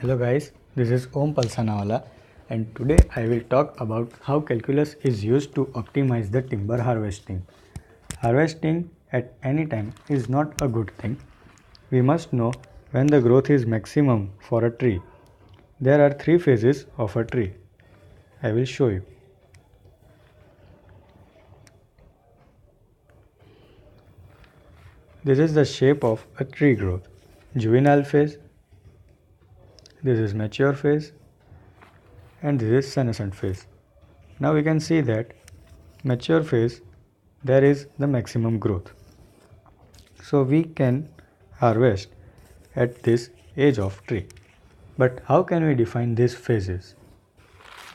Hello guys, this is Om Palsanawala and today I will talk about how calculus is used to optimize the timber harvesting. Harvesting at any time is not a good thing. We must know when the growth is maximum for a tree. There are three phases of a tree. I will show you. This is the shape of a tree growth. Juvenile phase, this is mature phase, and this is senescent phase. Now we can see that mature phase there is the maximum growth. So we can harvest at this age of tree. But how can we define these phases?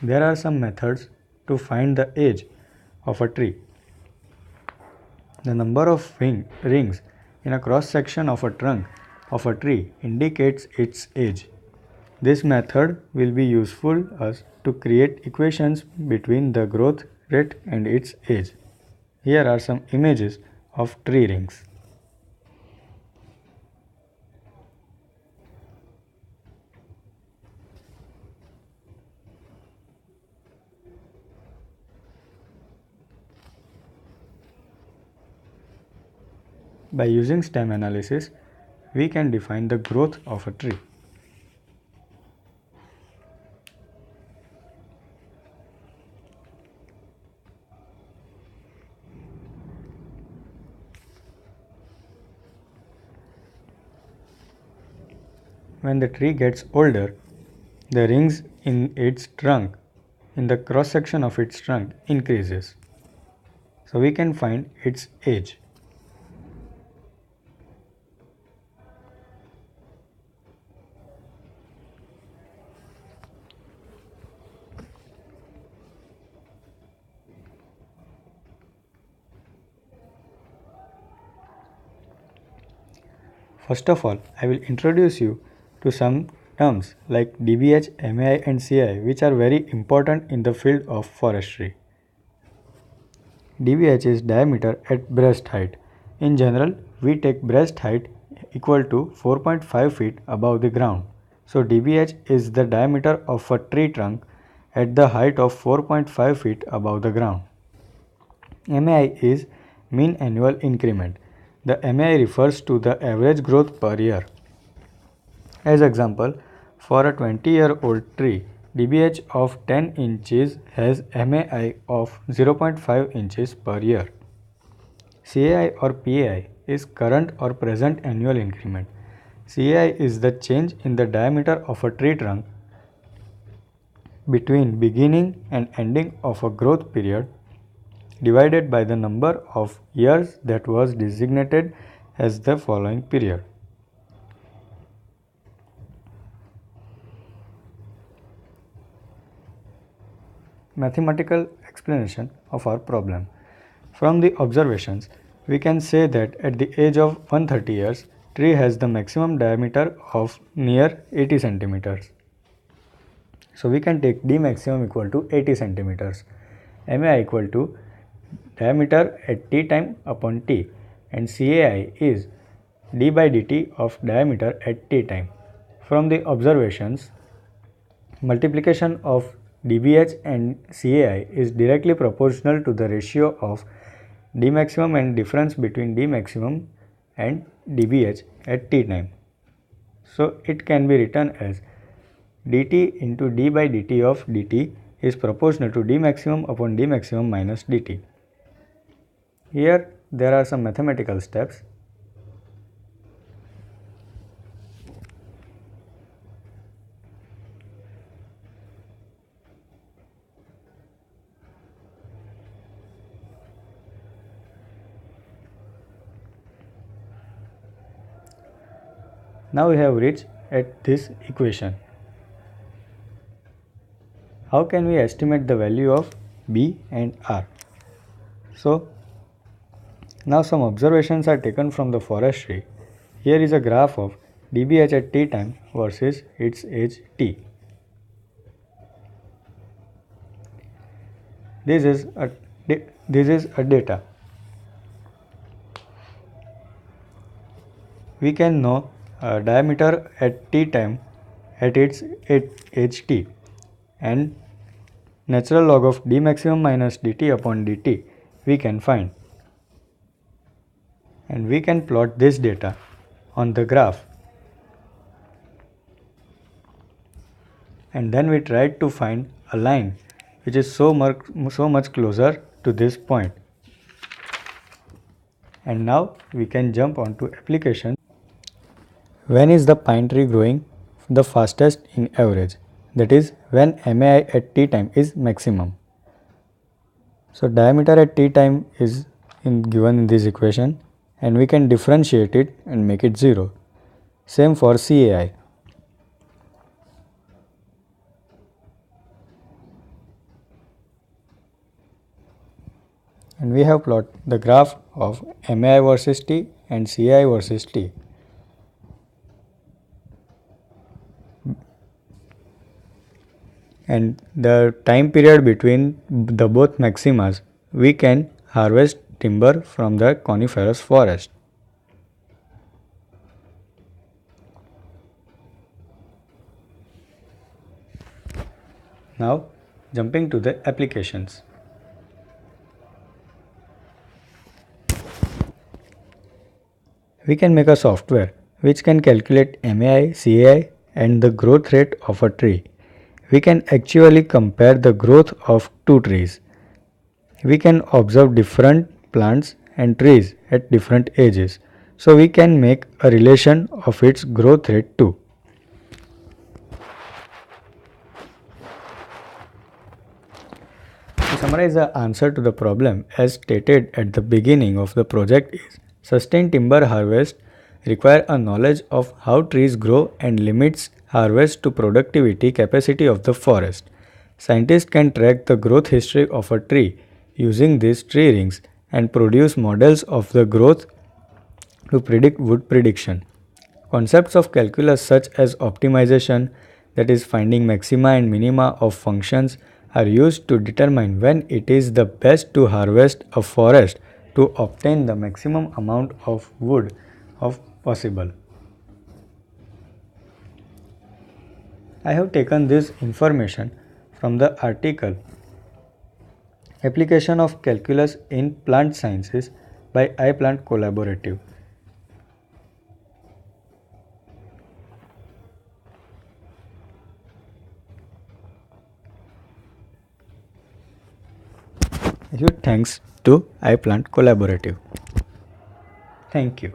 There are some methods to find the age of a tree. The number of rings in a cross section of a trunk of a tree indicates its age. This method will be useful us to create equations between the growth rate and its age. Here are some images of tree rings. By using stem analysis, we can define the growth of a tree. When the tree gets older, the rings in its trunk, in the cross section of its trunk, increases. So we can find its age. First of all, I will introduce you to some terms like DBH, MAI and CI which are very important in the field of forestry. DBH is diameter at breast height. In general, we take breast height equal to 4.5 feet above the ground. So DBH is the diameter of a tree trunk at the height of 4.5 feet above the ground. MAI is mean annual increment. The MAI refers to the average growth per year. As example, for a 20-year-old tree, DBH of 10 inches has MAI of 0.5 inches per year. CAI or PAI is current or present annual increment. CAI is the change in the diameter of a tree trunk between beginning and ending of a growth period divided by the number of years that was designated as the following period. Mathematical explanation of our problem. From the observations, we can say that at the age of 130 years, tree has the maximum diameter of near 80 centimeters. So we can take d maximum equal to 80 centimeters, MAI equal to diameter at t time upon t, and CAI is d by dt of diameter at t time. From the observations, multiplication of dBH and CAI is directly proportional to the ratio of d maximum and difference between d maximum and dBH at t time. So it can be written as dt into d by dt of dt is proportional to d maximum upon d maximum minus dt. Here there are some mathematical steps. Now we have reached at this equation. How can we estimate the value of B and R? So now some observations are taken from the forestry. Here is a graph of dBH at t time versus its age t. This is a data. We can know diameter at t time at its age t, and natural log of d maximum minus dt upon dt we can find. And we can plot this data on the graph. And then we tried to find a line which is so much closer to this point. And now we can jump on to application. When is the pine tree growing the fastest in average? That is when MAI at t time is maximum. So diameter at t time is given in this equation, and we can differentiate it and make it 0. Same for CAI. And we have plot the graph of MAI versus T and CAI versus T. And the time period between the both maximas, we can harvest timber from the coniferous forest. Now jumping to the applications. We can make a software which can calculate MAI, CAI and the growth rate of a tree. We can actually compare the growth of two trees. We can observe different plants and trees at different ages, so we can make a relation of its growth rate too. To summarize, the answer to the problem as stated at the beginning of the project is sustained timber harvest require a knowledge of how trees grow and limits harvest to productivity capacity of the forest. Scientists can track the growth history of a tree using these tree rings and produce models of the growth to predict wood prediction. Concepts of calculus such as optimization, that is finding maxima and minima of functions, are used to determine when it is the best to harvest a forest to obtain the maximum amount of wood possible. I have taken this information from the article Application of Calculus in Plant Sciences by iPlant Collaborative. Huge thanks to iPlant Collaborative. Thank you.